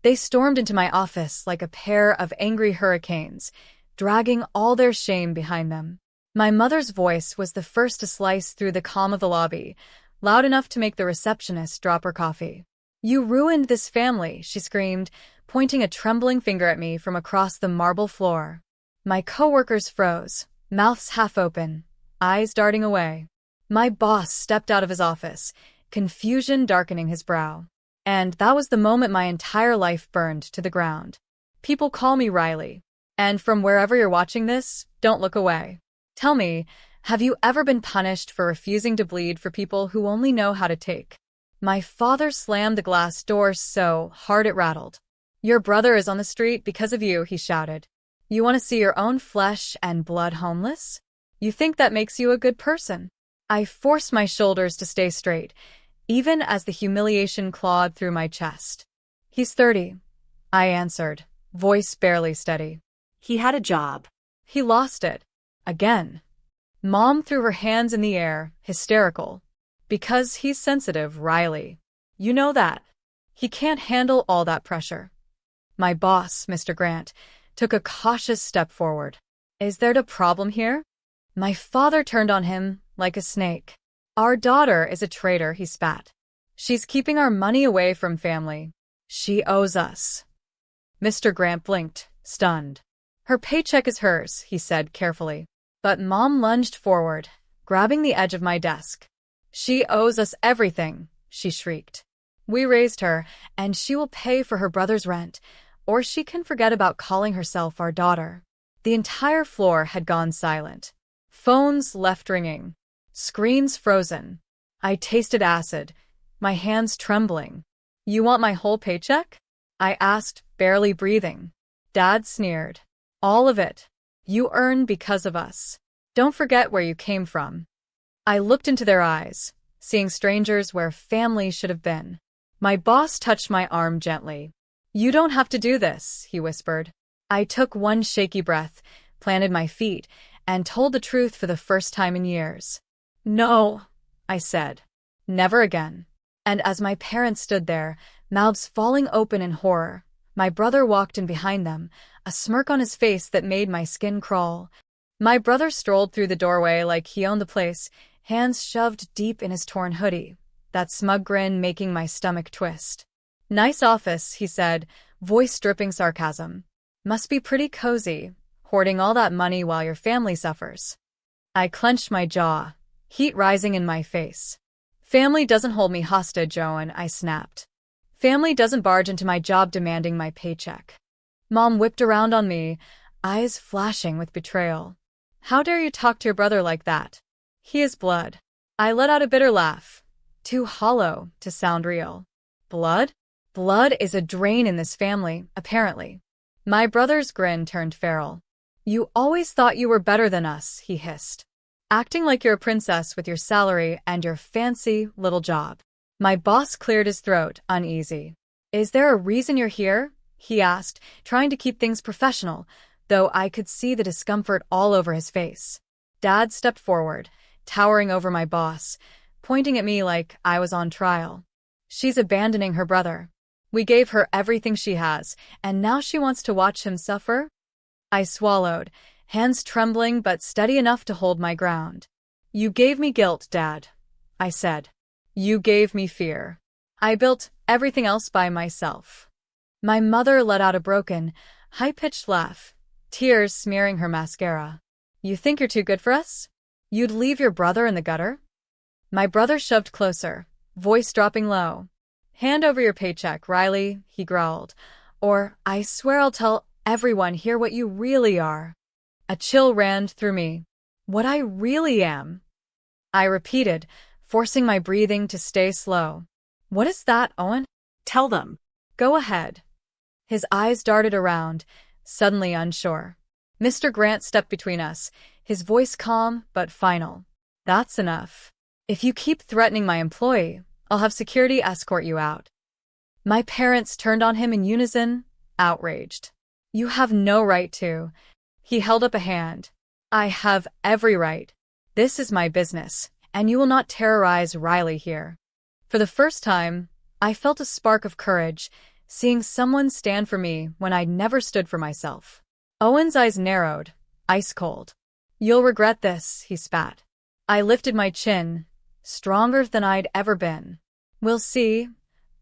They stormed into my office like a pair of angry hurricanes, dragging all their shame behind them. My mother's voice was the first to slice through the calm of the lobby, loud enough to make the receptionist drop her coffee. "You ruined this family," she screamed, pointing a trembling finger at me from across the marble floor. My coworkers froze, mouths half open, eyes darting away. My boss stepped out of his office, confusion darkening his brow. And that was the moment my entire life burned to the ground. People call me Riley. And from wherever you're watching this, don't look away. Tell me, have you ever been punished for refusing to bleed for people who only know how to take? My father slammed the glass door so hard it rattled. "Your brother is on the street because of you," he shouted. "You want to see your own flesh and blood homeless? You think that makes you a good person?" I forced my shoulders to stay straight, even as the humiliation clawed through my chest. "He's 30, I answered, voice barely steady. "He had a job." "He lost it. Again." Mom threw her hands in the air, hysterical. "Because he's sensitive, Riley. You know that. He can't handle all that pressure." My boss, Mr. Grant, took a cautious step forward. "Is there a problem here?" My father turned on him like a snake. "Our daughter is a traitor," he spat. "She's keeping our money away from family. She owes us." Mr. Grant blinked, stunned. "Her paycheck is hers," he said carefully. But Mom lunged forward, grabbing the edge of my desk. "She owes us everything," she shrieked. "We raised her, and she will pay for her brother's rent, or she can forget about calling herself our daughter." The entire floor had gone silent. Phones left ringing. Screens frozen. I tasted acid, my hands trembling. "You want my whole paycheck?" I asked, barely breathing. Dad sneered. "All of it. You earn because of us. Don't forget where you came from." I looked into their eyes, seeing strangers where family should have been. My boss touched my arm gently. "You don't have to do this," he whispered. I took one shaky breath, planted my feet, and told the truth for the first time in years. "No," I said. "Never again." And as my parents stood there, mouths falling open in horror, my brother walked in behind them, a smirk on his face that made my skin crawl. My brother strolled through the doorway like he owned the place, hands shoved deep in his torn hoodie, that smug grin making my stomach twist. "Nice office," he said, voice dripping sarcasm. "Must be pretty cozy, hoarding all that money while your family suffers." I clenched my jaw, heat rising in my face. "Family doesn't hold me hostage, Owen," I snapped. "Family doesn't barge into my job demanding my paycheck." Mom whipped around on me, eyes flashing with betrayal. "How dare you talk to your brother like that? He is blood." I let out a bitter laugh, too hollow to sound real. "Blood? Blood is a drain in this family, apparently." My brother's grin turned feral. "You always thought you were better than us," he hissed. "Acting like you're a princess with your salary and your fancy little job." My boss cleared his throat, uneasy. "Is there a reason you're here?" he asked, trying to keep things professional, though I could see the discomfort all over his face. Dad stepped forward, towering over my boss, pointing at me like I was on trial. "She's abandoning her brother. We gave her everything she has, and now she wants to watch him suffer?" I swallowed, hands trembling but steady enough to hold my ground. "You gave me guilt, Dad," I said. "You gave me fear. I built everything else by myself." My mother let out a broken, high-pitched laugh, tears smearing her mascara. "You think you're too good for us? You'd leave your brother in the gutter?" My brother shoved closer, voice dropping low. "Hand over your paycheck, Riley," he growled, "or I swear I'll tell everyone here what you really are." A chill ran through me. "What I really am?" I repeated, forcing my breathing to stay slow. "What is that, Owen?" "Tell them." "Go ahead." His eyes darted around, suddenly unsure. Mr. Grant stepped between us, his voice calm but final. "That's enough. If you keep threatening my employee, I'll have security escort you out." My parents turned on him in unison, outraged. "You have no right to." He held up a hand. "I have every right. This is my business, and you will not terrorize Riley here." For the first time, I felt a spark of courage, seeing someone stand for me when I'd never stood for myself. Owen's eyes narrowed, ice cold. "You'll regret this," he spat. I lifted my chin, stronger than I'd ever been. "We'll see,"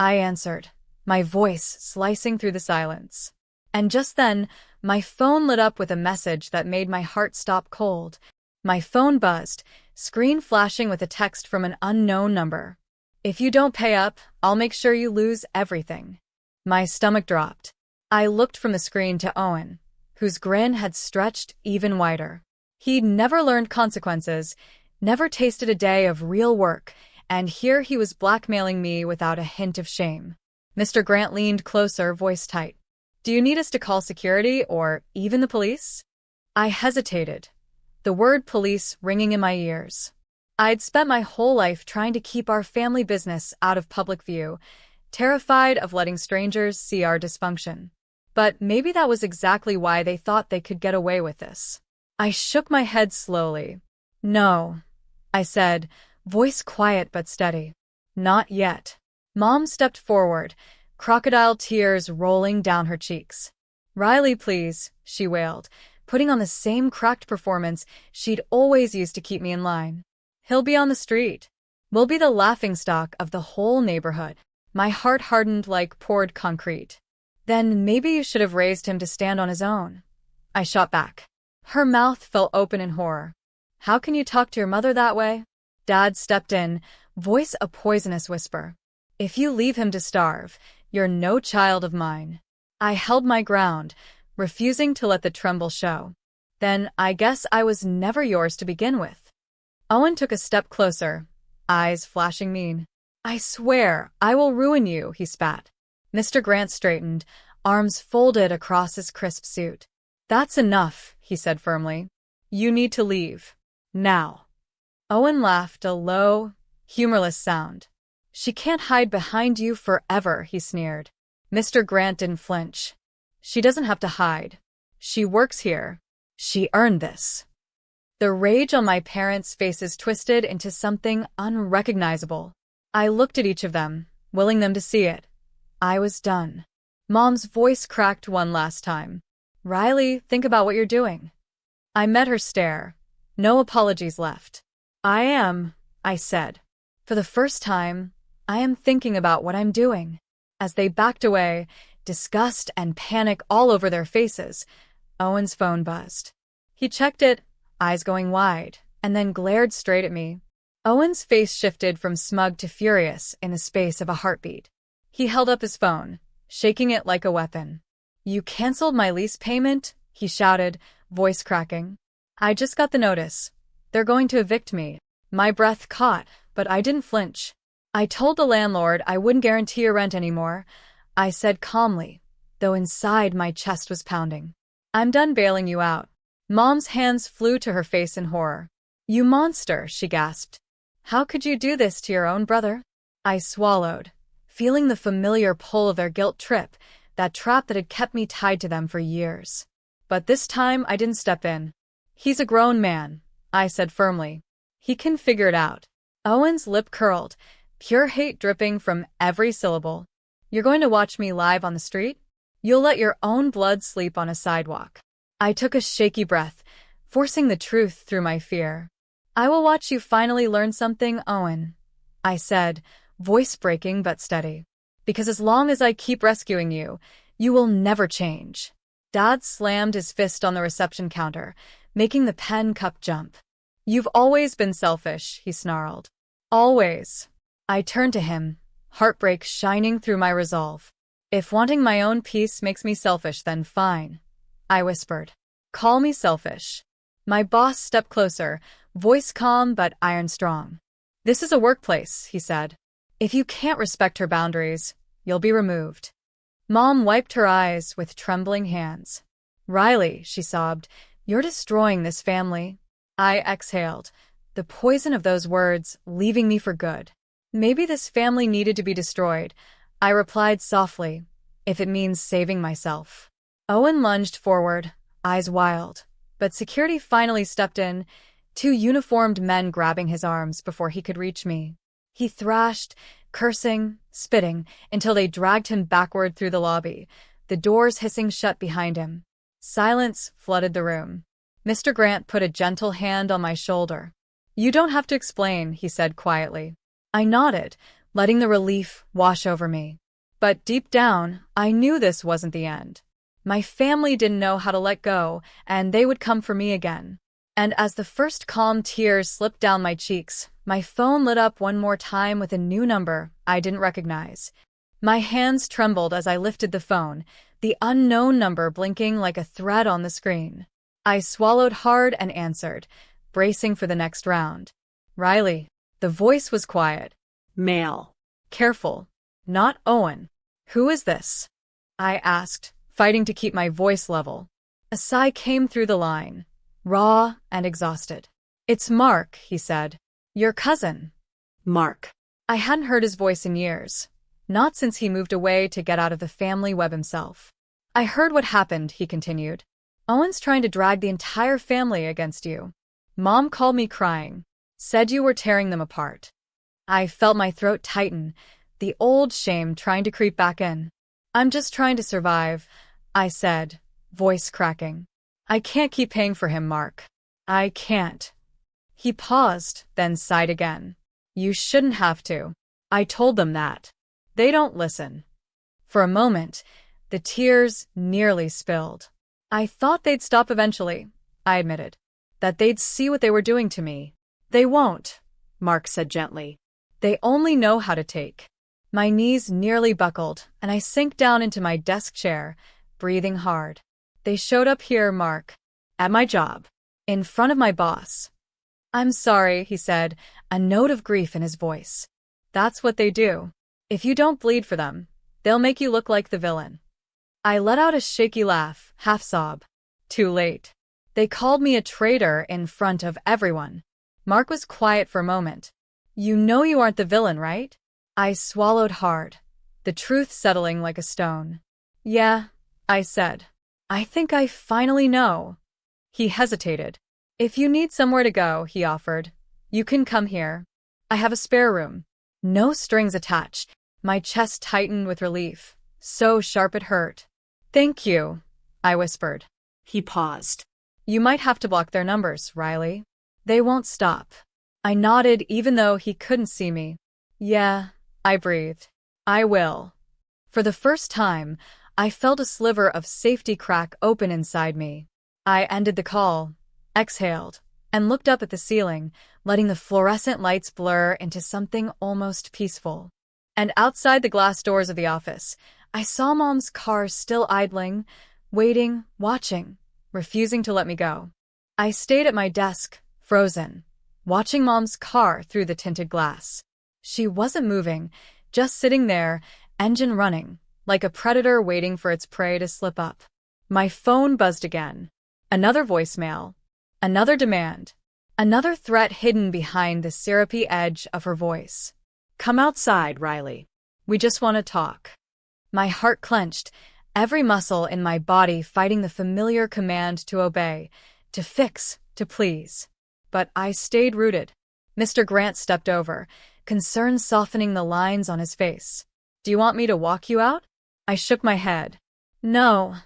I answered, my voice slicing through the silence. And just then, my phone lit up with a message that made my heart stop cold. My phone buzzed, screen flashing with a text from an unknown number. "If you don't pay up, I'll make sure you lose everything." My stomach dropped. I looked from the screen to Owen, whose grin had stretched even wider. He'd never learned consequences, never tasted a day of real work, and here he was blackmailing me without a hint of shame. Mr. Grant leaned closer, voice tight. "Do you need us to call security or even the police?" I hesitated, the word police ringing in my ears. I'd spent my whole life trying to keep our family business out of public view, terrified of letting strangers see our dysfunction. But maybe that was exactly why they thought they could get away with this. I shook my head slowly. "No," I said, voice quiet but steady. "Not yet." Mom stepped forward, crocodile tears rolling down her cheeks. "Riley, please," she wailed, putting on the same cracked performance she'd always used to keep me in line. "He'll be on the street. We'll be the laughingstock of the whole neighborhood." My heart hardened like poured concrete. "Then maybe you should have raised him to stand on his own," I shot back. Her mouth fell open in horror. "How can you talk to your mother that way?" Dad stepped in, voice a poisonous whisper. "If you leave him to starve, you're no child of mine." I held my ground, refusing to let the tremble show. "Then I guess I was never yours to begin with." Owen took a step closer, eyes flashing mean. "I swear, I will ruin you," he spat. Mr. Grant straightened, arms folded across his crisp suit. "That's enough," he said firmly. "You need to leave. Now." Owen laughed, a low, humorless sound. "She can't hide behind you forever," he sneered. Mr. Grant didn't flinch. "She doesn't have to hide. She works here. She earned this." The rage on my parents' faces twisted into something unrecognizable. I looked at each of them, willing them to see it. I was done. Mom's voice cracked one last time. "Riley, think about what you're doing." I met her stare. No apologies left. I said. "For the first time, I am thinking about what I'm doing." As they backed away, disgust and panic all over their faces, Owen's phone buzzed. He checked it, eyes going wide, and then glared straight at me. Owen's face shifted from smug to furious in the space of a heartbeat. He held up his phone, shaking it like a weapon. "You canceled my lease payment?" he shouted, voice cracking. "I just got the notice. They're going to evict me." My breath caught, but I didn't flinch. "I told the landlord I wouldn't guarantee your rent anymore," I said calmly, though inside my chest was pounding. "I'm done bailing you out." Mom's hands flew to her face in horror. "You monster," she gasped. "How could you do this to your own brother?" I swallowed, feeling the familiar pull of their guilt trip, that trap that had kept me tied to them for years. But this time I didn't step in. "He's a grown man," I said firmly. "He can figure it out." Owen's lip curled, pure hate dripping from every syllable. "You're going to watch me live on the street? You'll let your own blood sleep on a sidewalk." I took a shaky breath, forcing the truth through my fear. "I will watch you finally learn something, Owen," I said, voice breaking but steady. "Because as long as I keep rescuing you, you will never change." Dad slammed his fist on the reception counter, making the pen cup jump. "You've always been selfish," he snarled. "Always." I turned to him, heartbreak shining through my resolve. "If wanting my own peace makes me selfish, then fine," I whispered. "Call me selfish." My boss stepped closer, voice calm but iron strong. "This is a workplace," he said. "If you can't respect her boundaries, you'll be removed." Mom wiped her eyes with trembling hands. "Riley," she sobbed, "you're destroying this family." I exhaled, the poison of those words leaving me for good. "Maybe this family needed to be destroyed," I replied softly, "if it means saving myself." Owen lunged forward, eyes wild, but security finally stepped in, two uniformed men grabbing his arms before he could reach me. He thrashed, cursing, spitting, until they dragged him backward through the lobby, the doors hissing shut behind him. Silence flooded the room. Mr. Grant put a gentle hand on my shoulder. "You don't have to explain," he said quietly. I nodded, letting the relief wash over me. But deep down, I knew this wasn't the end. My family didn't know how to let go, and they would come for me again. And as the first calm tears slipped down my cheeks, my phone lit up one more time with a new number I didn't recognize. My hands trembled as I lifted the phone, the unknown number blinking like a thread on the screen. I swallowed hard and answered, bracing for the next round. "Riley." The voice was quiet. Mail. "Careful. Not Owen." "Who is this?" I asked, fighting to keep my voice level. A sigh came through the line, raw and exhausted. "It's Mark," he said. "Your cousin." Mark. I hadn't heard his voice in years, not since he moved away to get out of the family web himself. "I heard what happened," he continued. "Owen's trying to drag the entire family against you. Mom called me crying, said you were tearing them apart." I felt my throat tighten, the old shame trying to creep back in. "I'm just trying to survive," I said, voice cracking. "I can't keep paying for him, Mark. I can't." He paused, then sighed again. "You shouldn't have to. I told them that. They don't listen." For a moment, the tears nearly spilled. "I thought they'd stop eventually," I admitted. "That they'd see what they were doing to me." "They won't," Mark said gently. "They only know how to take." My knees nearly buckled, and I sank down into my desk chair, breathing hard. "They showed up here, Mark. At my job. In front of my boss." "I'm sorry," he said, a note of grief in his voice. "That's what they do. If you don't bleed for them, they'll make you look like the villain." I let out a shaky laugh, half sob. Too late. They called me a traitor in front of everyone. Mark was quiet for a moment. "You know you aren't the villain, right?" I swallowed hard, the truth settling like a stone. "Yeah," I said. "I think I finally know." He hesitated. "If you need somewhere to go," he offered, "you can come here. I have a spare room. No strings attached." My chest tightened with relief, so sharp it hurt. "Thank you," I whispered. He paused. "You might have to block their numbers, Riley. They won't stop." I nodded even though he couldn't see me. "Yeah," I breathed. "I will." For the first time, I felt a sliver of safety crack open inside me. I ended the call, exhaled, and looked up at the ceiling, letting the fluorescent lights blur into something almost peaceful. And outside the glass doors of the office, I saw Mom's car still idling, waiting, watching, refusing to let me go. I stayed at my desk, frozen, watching Mom's car through the tinted glass. She wasn't moving, just sitting there, engine running, like a predator waiting for its prey to slip up. My phone buzzed again. Another voicemail. Another demand. Another threat hidden behind the syrupy edge of her voice. "Come outside, Riley. We just want to talk." My heart clenched, every muscle in my body fighting the familiar command to obey, to fix, to please. But I stayed rooted. Mr. Grant stepped over, concern softening the lines on his face. "Do you want me to walk you out?" I shook my head. "No,"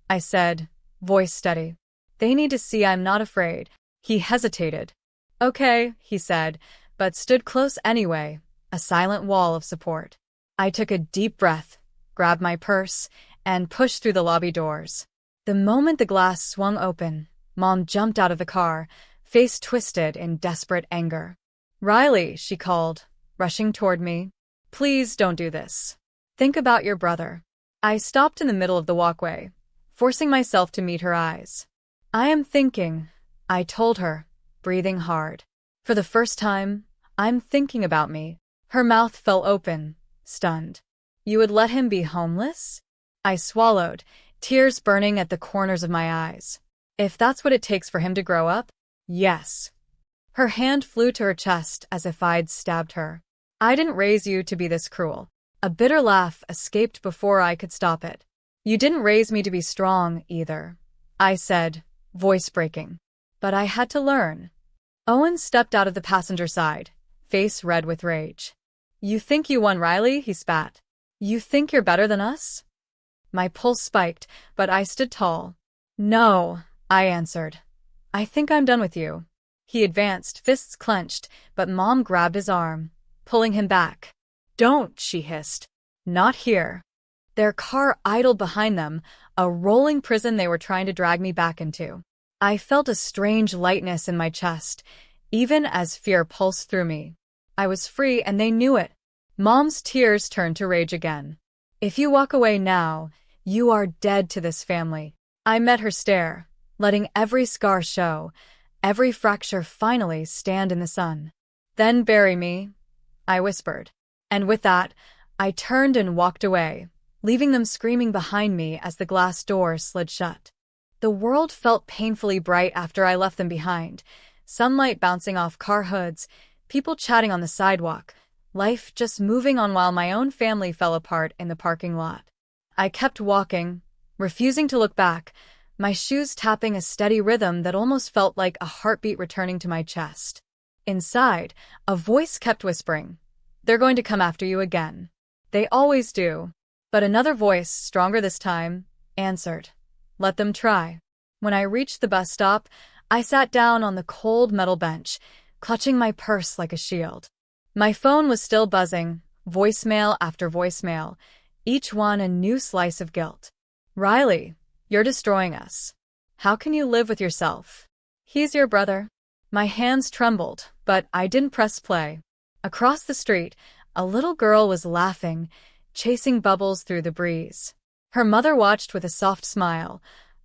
I said, voice steady. "They need to see I'm not afraid." He hesitated. "Okay," he said, but stood close anyway, a silent wall of support. I took a deep breath, grabbed my purse, and pushed through the lobby doors. The moment the glass swung open, Mom jumped out of the car, face twisted in desperate anger. "Riley," she called, rushing toward me. "Please don't do this. Think about your brother." I stopped in the middle of the walkway, forcing myself to meet her eyes. "I am thinking," I told her, breathing hard. "For the first time, I'm thinking about me." Her mouth fell open, stunned. "You would let him be homeless?" I swallowed, tears burning at the corners of my eyes. "If that's what it takes for him to grow up, yes." Her hand flew to her chest as if I'd stabbed her. "I didn't raise you to be this cruel." A bitter laugh escaped before I could stop it. "You didn't raise me to be strong, either," I said, voice breaking. "But I had to learn." Owen stepped out of the passenger side, face red with rage. You think you won, Riley? He spat. You think you're better than us? My pulse spiked, but I stood tall. No, I answered. I think I'm done with you. He advanced, fists clenched, but Mom grabbed his arm, pulling him back. Don't, she hissed. Not here. Their car idled behind them, a rolling prison they were trying to drag me back into. I felt a strange lightness in my chest, even as fear pulsed through me. I was free, and they knew it. Mom's tears turned to rage again. If you walk away now, you are dead to this family. I met her stare, letting every scar show, every fracture finally stand in the sun. Then bury me, I whispered. And with that, I turned and walked away, leaving them screaming behind me as the glass door slid shut. The world felt painfully bright after I left them behind, sunlight bouncing off car hoods, people chatting on the sidewalk, life just moving on while my own family fell apart in the parking lot. I kept walking, refusing to look back, my shoes tapping a steady rhythm that almost felt like a heartbeat returning to my chest. Inside, a voice kept whispering, "They're going to come after you again. They always do." But another voice, stronger this time, answered, "Let them try." When I reached the bus stop, I sat down on the cold metal bench, clutching my purse like a shield. My phone was still buzzing, voicemail after voicemail, each one a new slice of guilt. "Riley, you're destroying us. How can you live with yourself? He's your brother." My hands trembled, but I didn't press play. Across the street, a little girl was laughing, chasing bubbles through the breeze. Her mother watched with a soft smile,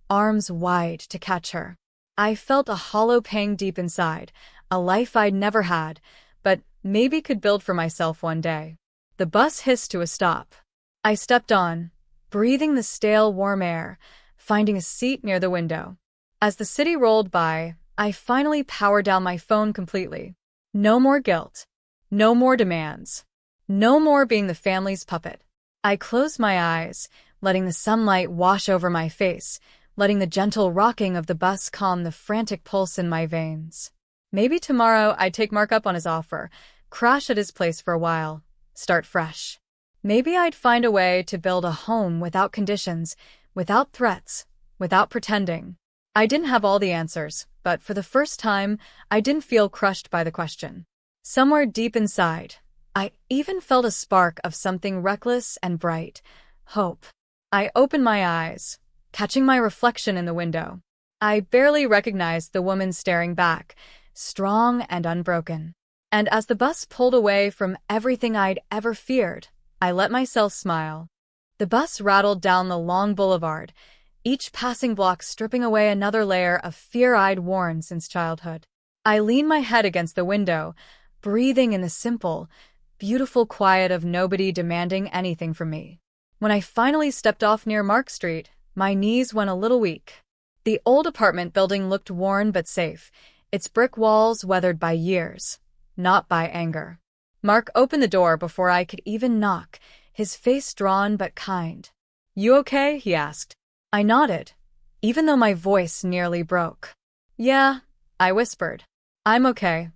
arms wide to catch her. I felt a hollow pang deep inside, a life I'd never had, but maybe could build for myself one day. The bus hissed to a stop. I stepped on, breathing the stale, warm air, finding a seat near the window. As the city rolled by, I finally powered down my phone completely. No more guilt. No more demands. No more being the family's puppet. I closed my eyes, letting the sunlight wash over my face, letting the gentle rocking of the bus calm the frantic pulse in my veins. Maybe tomorrow I'd take Mark up on his offer, crash at his place for a while, start fresh. Maybe I'd find a way to build a home without conditions, without threats, without pretending. I didn't have all the answers, but for the first time, I didn't feel crushed by the question. Somewhere deep inside, I even felt a spark of something reckless and bright, hope. I opened my eyes, catching my reflection in the window. I barely recognized the woman staring back, strong and unbroken. And as the bus pulled away from everything I'd ever feared, I let myself smile. The bus rattled down the long boulevard, each passing block stripping away another layer of fear I'd worn since childhood. I leaned my head against the window, breathing in the simple, beautiful quiet of nobody demanding anything from me. When I finally stepped off near Mark Street, my knees went a little weak. The old apartment building looked worn but safe, its brick walls weathered by years, not by anger. Mark opened the door before I could even knock, his face drawn but kind. "You okay?" he asked. I nodded, even though my voice nearly broke. "Yeah," I whispered. "I'm okay."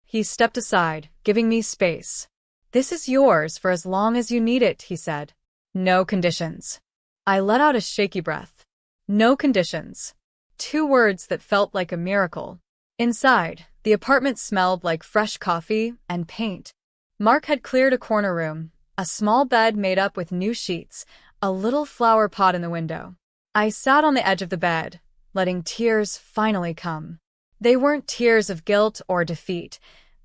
He stepped aside, giving me space. "This is yours for as long as you need it," he said. "No conditions." I let out a shaky breath. No conditions. 2 words that felt like a miracle. Inside, the apartment smelled like fresh coffee and paint. Mark had cleared a corner room, a small bed made up with new sheets, a little flower pot in the window. I sat on the edge of the bed, letting tears finally come. They weren't tears of guilt or defeat,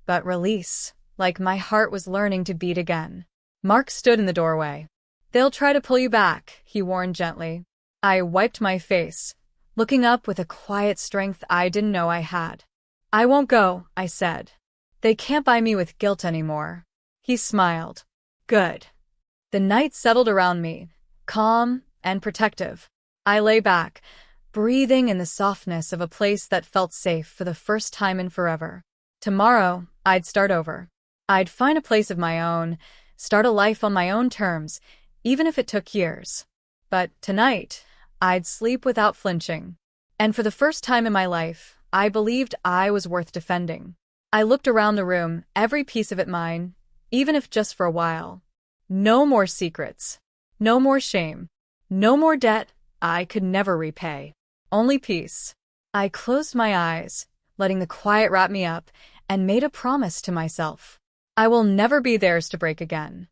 but release, like my heart was learning to beat again. Mark stood in the doorway. "They'll try to pull you back," he warned gently. I wiped my face, looking up with a quiet strength I didn't know I had. "I won't go," I said. "They can't buy me with guilt anymore." He smiled. "Good." The night settled around me, calm and protective. I lay back, breathing in the softness of a place that felt safe for the first time in forever. Tomorrow, I'd start over. I'd find a place of my own, start a life on my own terms, even if it took years. But tonight, I'd sleep without flinching. And for the first time in my life, I believed I was worth defending. I looked around the room, every piece of it mine, even if just for a while. No more secrets. No more shame. No more debt I could never repay. Only peace. I closed my eyes, letting the quiet wrap me up, and made a promise to myself. I will never be theirs to break again.